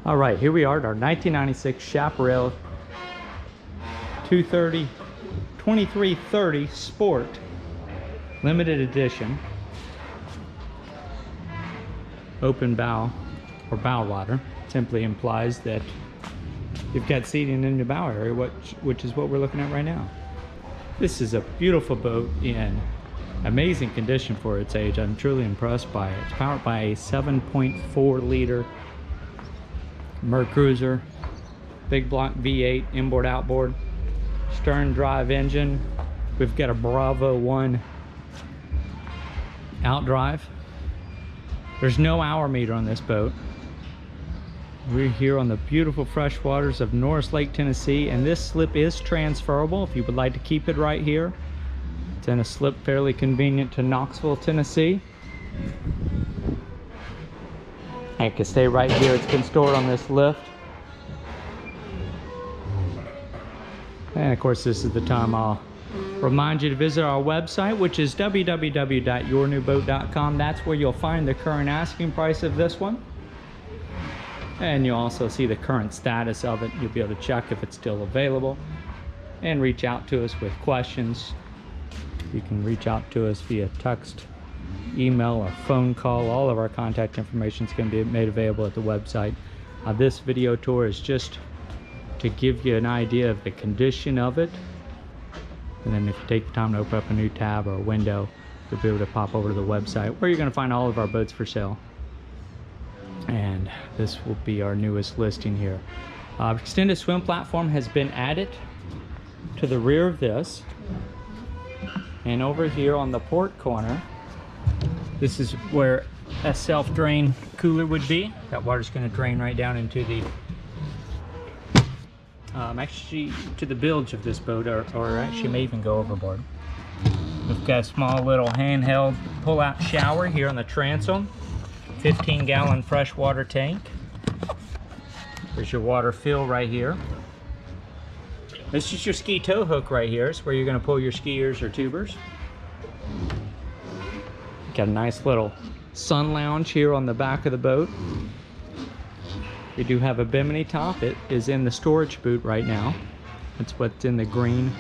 All right, here we are at our 1996 Chaparral 2330 Sport limited edition open bow or Bowrider. Simply implies that you've got seating in the bow area, which is what we're looking at right now. This is a beautiful boat in amazing condition for its age. I'm truly impressed by it. It's powered by a 7.4 liter MerCruiser big block V8 inboard outboard stern drive engine. We've got a Bravo 1 Outdrive. There's no hour meter on this boat. We're here on the beautiful fresh waters of Norris Lake, Tennessee, and this slip is transferable if you would like to keep it right here. It's in a slip fairly convenient to Knoxville, Tennessee. It can stay right here. It's been stored on this lift. And of course, this is the time I'll remind you to visit our website, which is www.yournewboat.com. That's where you'll find the current asking price of this one. And you'll also see the current status of it. You'll be able to check if it's still available and reach out to us with questions. You can reach out to us via text, email, or phone call. All of our contact information is going to be made available at the website. This video tour is just to give you an idea of the condition of it, and then if you take the time to open up a new tab or a window, you'll be able to pop over to the website where you're going to find all of our boats for sale. And this will be our newest listing here. Extended swim platform has been added to the rear of this, and over here on the port corner, this is where a self-drain cooler would be. That water's going to drain right down into the actually to the bilge of this boat, or actually may even go overboard. We've got a small little handheld pull-out shower here on the transom. 15-gallon freshwater tank. There's your water fill right here. This is your ski tow hook right here. It's where you're going to pull your skiers or tubers. Got a nice little sun lounge here on the back of the boat. We do have a Bimini top. It is in the storage boot right now. That's what's in the green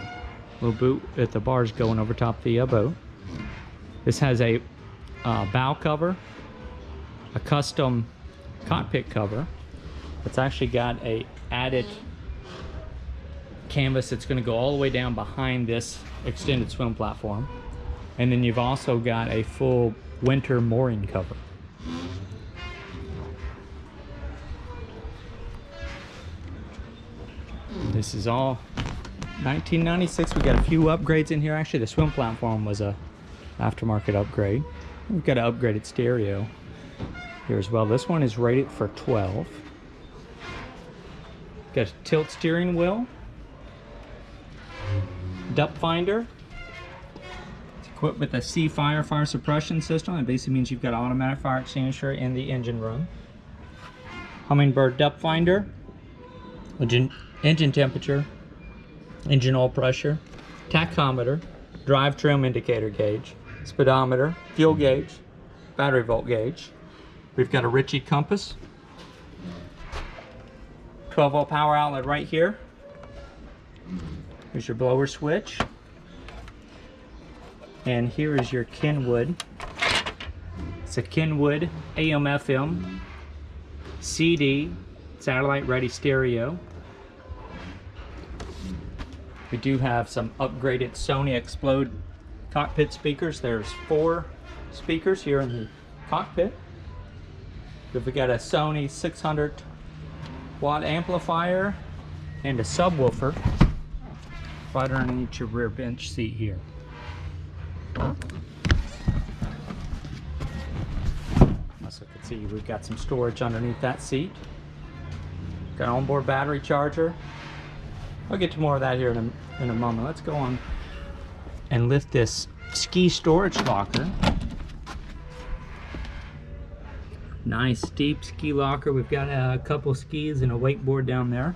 little boot at the bars going over top the boat. This has a bow cover, a custom cockpit cover. It's actually got a added canvas that's going to go all the way down behind this extended swim platform. And then you've also got a full winter mooring cover. This is all 1996. We got a few upgrades in here. Actually, the swim platform was a aftermarket upgrade. We've got an upgraded stereo here as well. This one is rated for 12. Got a tilt steering wheel, depth finder. It's equipped with a C-Fire fire suppression system. It basically means you've got automatic fire extinguisher in the engine room. Hummingbird depth finder, engine temperature, engine oil pressure, tachometer, drive trim indicator gauge, speedometer, fuel gauge, battery volt gauge. We've got a Ritchie compass, 12-volt power outlet right here. Here's your blower switch. And here is your Kenwood. It's a Kenwood AM/FM CD satellite ready stereo. We do have some upgraded Sony Explode cockpit speakers. There's 4 speakers here in the cockpit. We've got a Sony 600-watt amplifier and a subwoofer right underneath your rear bench seat here. As you can see, we've got some storage underneath that seat. Got an onboard battery charger. I'll get to more of that here in a moment. Let's go on and lift this ski storage locker. Nice deep ski locker. We've got a couple skis and a wakeboard down there.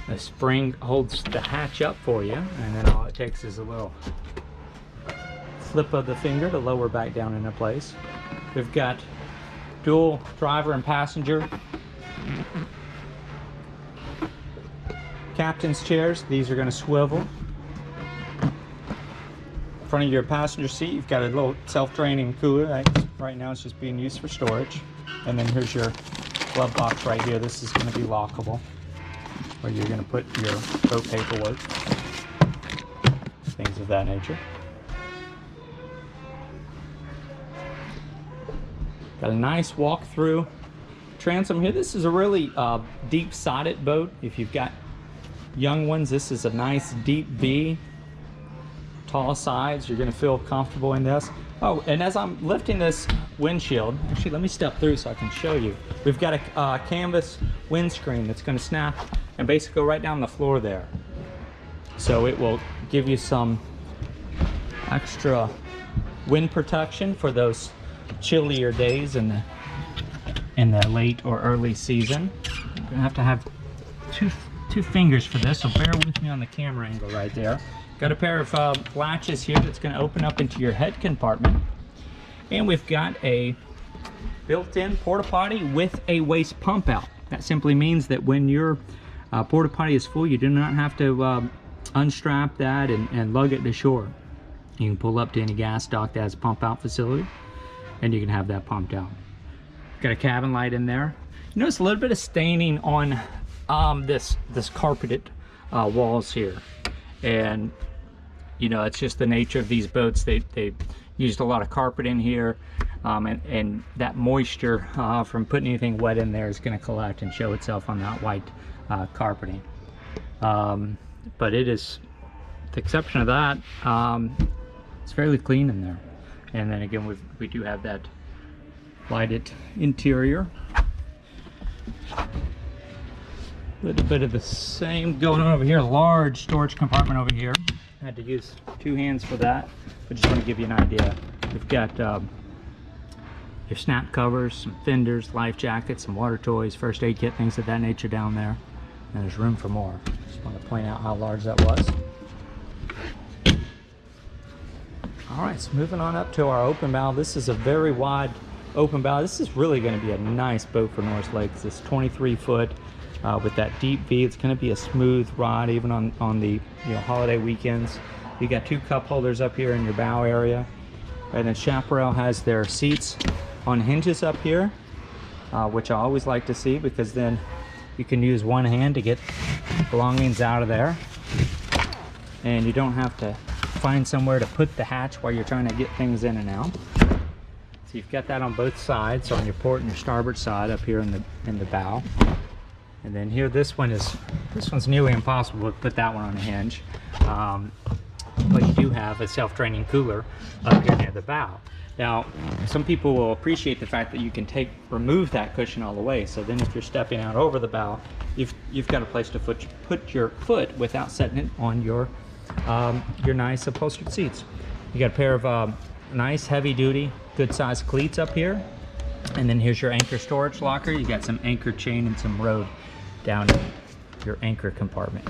The spring holds the hatch up for you, and then all it takes is a little flip of the finger to lower back down into place. We've got dual driver and passenger Captain's chairs, these are going to swivel. In front of your passenger seat, you've got a little self-draining cooler. Right now it's just being used for storage. And then here's your glove box right here. This is going to be lockable, where you're going to put your boat paperwork, things of that nature. Got a nice walk-through transom here. This is a really deep-sided boat. If you've got young ones, this is a nice deep V, tall sides. You're going to feel comfortable in this. Oh, and as I'm lifting this windshield, actually let me step through so I can show you. We've got a canvas windscreen that's going to snap and basically go right down the floor there. So it will give you some extra wind protection for those chillier days in the late or early season. You're going to have two fingers for this, so bear with me on the camera angle right there. Got a pair of latches here that's going to open up into your head compartment. And we've got a built-in porta-potty with a waste pump out. That simply means that when your porta-potty is full, you do not have to unstrap that and lug it to shore. You can pull up to any gas dock that has a pump out facility, and you can have that pumped out. Got a cabin light in there. You notice a little bit of staining on this carpeted walls here. And you know, it's just the nature of these boats. They used a lot of carpet in here, and that moisture from putting anything wet in there is going to collect and show itself on that white carpeting. But it is, with the exception of that, it's fairly clean in there. And then again, we do have that lighted interior. A little bit of the same going on over here. Large storage compartment over here. I had to use two hands for that, but just want to give you an idea. We've got your snap covers, some fenders, life jackets, some water toys, first aid kit, things of that nature down there. And there's room for more. Just want to point out how large that was. All right, so moving on up to our open bow. This is a very wide open bow. This is really going to be a nice boat for Norris Lakes. It's 23 foot. With that deep V, it's going to be a smooth ride even on the holiday weekends. You got two cup holders up here in your bow area, and then Chaparral has their seats on hinges up here, which I always like to see, because then you can use one hand to get belongings out of there, and you don't have to find somewhere to put the hatch while you're trying to get things in and out. So you've got that on both sides, so on your port and your starboard side up here in the bow. And then here, this one's nearly impossible to put that one on a hinge. But you do have a self-draining cooler up here near the bow. Now, some people will appreciate the fact that you can remove that cushion all the way. So then if you're stepping out over the bow, you've got a place to put your foot without setting it on your nice upholstered seats. You got a pair of nice heavy-duty, good-sized cleats up here. And then here's your anchor storage locker. You got some anchor chain and some road down in your anchor compartment.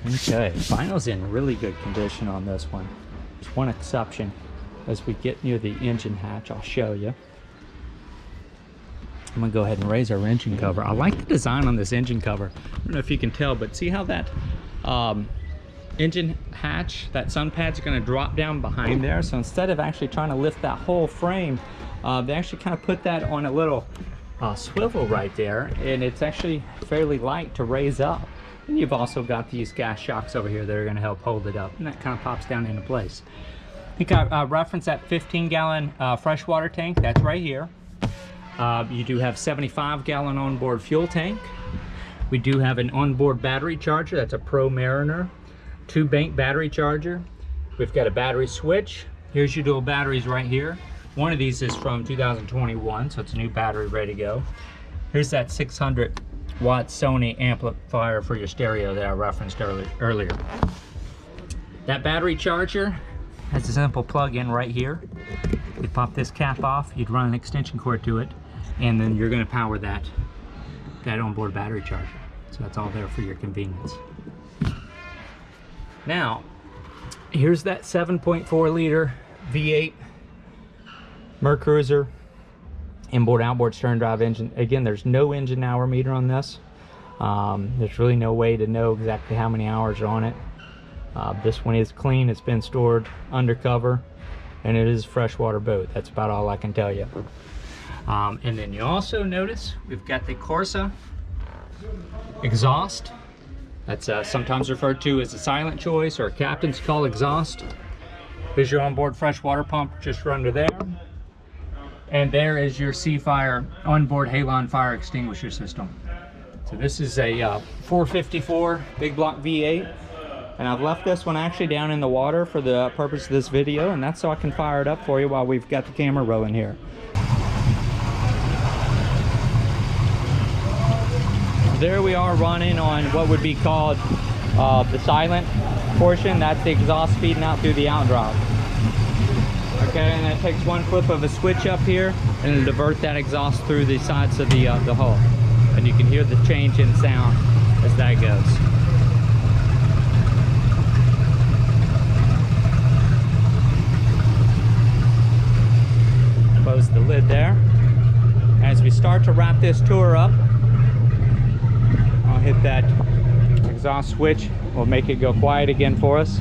Okay, final's in really good condition on this one. There's one exception. As we get near the engine hatch, I'll show you. I'm gonna go ahead and raise our engine cover. I like the design on this engine cover. I don't know if you can tell, but see how that engine hatch, that sun pad's going to drop down behind there. So instead of actually trying to lift that whole frame, they actually kind of put that on a little swivel right there, and it's actually fairly light to raise up. And you've also got these gas shocks over here that are going to help hold it up, and that kind of pops down into place. I think I referenced that 15-gallon freshwater tank. That's right here. You do have 75-gallon onboard fuel tank. We do have an onboard battery charger. That's a Pro Mariner 2-bank battery charger. We've got a battery switch. Here's your dual batteries right here. One of these is from 2021, so it's a new battery ready to go. Here's that 600-watt Sony amplifier for your stereo that I referenced earlier. That battery charger has a simple plug-in right here. You pop this cap off, you'd run an extension cord to it, and then you're going to power that onboard battery charger. So that's all there for your convenience. Now, here's that 7.4 liter V8 MerCruiser inboard outboard stern drive engine. Again, there's no engine hour meter on this. There's really no way to know exactly how many hours are on it. This one is clean. It's been stored undercover, and it is a freshwater boat. That's about all I can tell you. And then you also notice we've got the Corsa exhaust. That's sometimes referred to as a silent choice or a captain's call exhaust. There's your onboard freshwater pump just under there. And there is your Seafire onboard halon fire extinguisher system. So this is a 454 big block V8. And I've left this one actually down in the water for the purpose of this video, and that's so I can fire it up for you while we've got the camera rolling here. There we are running on what would be called the silent portion. That's the exhaust feeding out through the Outdrive. Okay, and it takes one flip of a switch up here and it'll divert that exhaust through the sides of the hull. And you can hear the change in sound as that goes. Close the lid there. As we start to wrap this tour up, I'll hit that exhaust switch. We'll make it go quiet again for us.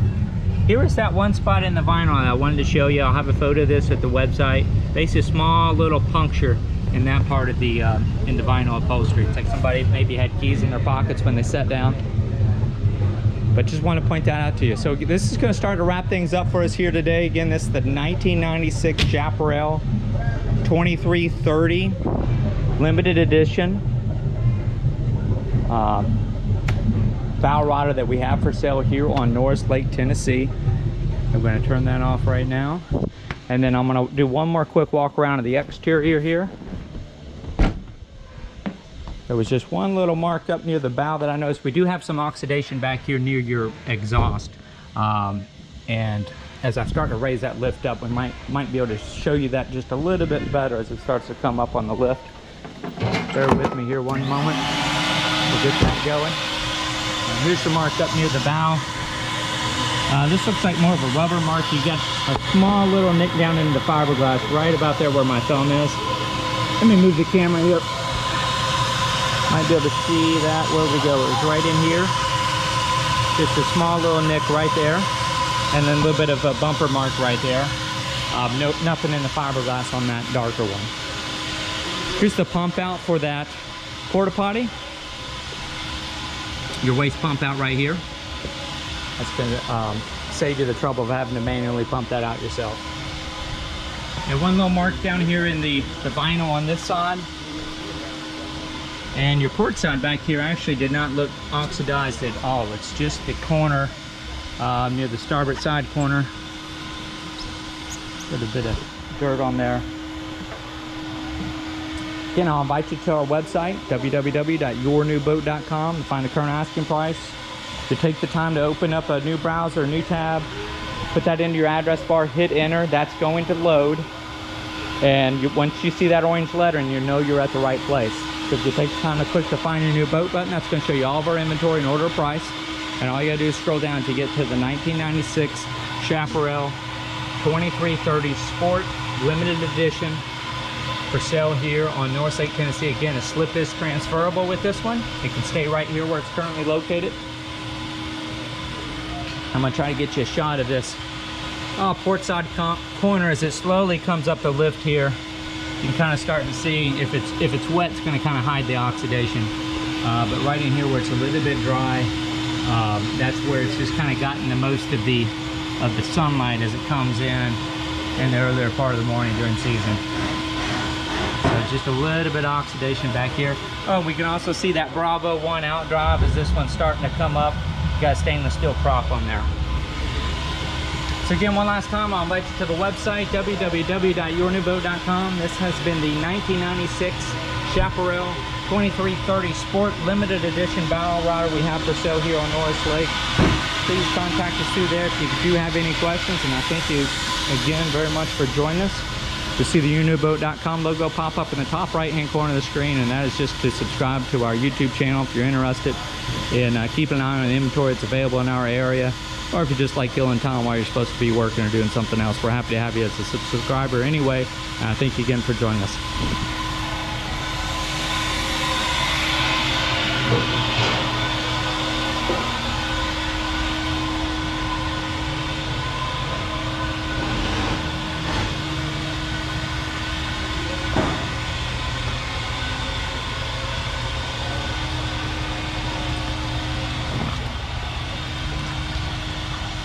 Here is that one spot in the vinyl that I wanted to show you. I'll have a photo of this at the website. Basically a small little puncture in that part of the in the vinyl upholstery. It's like somebody maybe had keys in their pockets when they sat down. But just want to point that out to you. So this is going to start to wrap things up for us here today. Again, this is the 1996 Chaparral 2330 limited edition Bowrider that we have for sale here on Norris Lake, Tennessee. I'm going to turn that off right now. And then I'm going to do one more quick walk around of the exterior here. There was just one little mark up near the bow that I noticed. We do have some oxidation back here near your exhaust. And as I start to raise that lift up, we might be able to show you that just a little bit better as it starts to come up on the lift. Bear with me here one moment. We'll get that going. And here's the mark up near the bow. This looks like more of a rubber mark. You got a small little nick down into the fiberglass right about there where my thumb is. Let me move the camera here. Might be able to see that. Where we go? It's right in here. Just a small little nick right there. And then a little bit of a bumper mark right there. Nothing in the fiberglass on that darker one. Here's the pump out for that Porta-Potti. Your waste pump out right here. That's going to save you the trouble of having to manually pump that out yourself. And one little mark down here in the vinyl on this side. And your port side back here actually did not look oxidized at all. It's just the corner near the starboard side corner. Got a bit of dirt on there. Again, I'll invite you to our website, www.yournewboat.com, to find the current asking price. To take the time to open up a new browser, a new tab, put that into your address bar, hit enter, that's going to load. And once you see that orange lettering, you know you're at the right place. So if you take the time to click the Find Your New Boat button, that's going to show you all of our inventory and order a price. And all you got to do is scroll down to get to the 1996 Chaparral 2330 Sport Limited Edition for sale here on Norris Lake, Tennessee. Again, a slip is transferable with this one. It can stay right here where it's currently located. I'm going to try to get you a shot of this port side corner as it slowly comes up the lift here. You can kind of start to see if it's wet, it's going to kind of hide the oxidation. But right in here where it's a little bit dry, that's where it's just kind of gotten the most of the sunlight as it comes in the earlier part of the morning during season. So just a little bit of oxidation back here. Oh, we can also see that Bravo 1 Outdrive as this one's starting to come up. You got a stainless steel prop on there. So again, one last time, I'll invite you to the website, www.yournewboat.com. This has been the 1996 Chaparral 2330 Sport Limited Edition Bowrider we have for sale here on Norris Lake. Please contact us through there if you do have any questions, and I thank you again very much for joining us. You'll see the yournewboat.com logo pop up in the top right-hand corner of the screen, and that is just to subscribe to our YouTube channel if you're interested in keeping an eye on the inventory that's available in our area. or if you just like killing time while you're supposed to be working or doing something else. We're happy to have you as a subscriber anyway. Thank you again for joining us.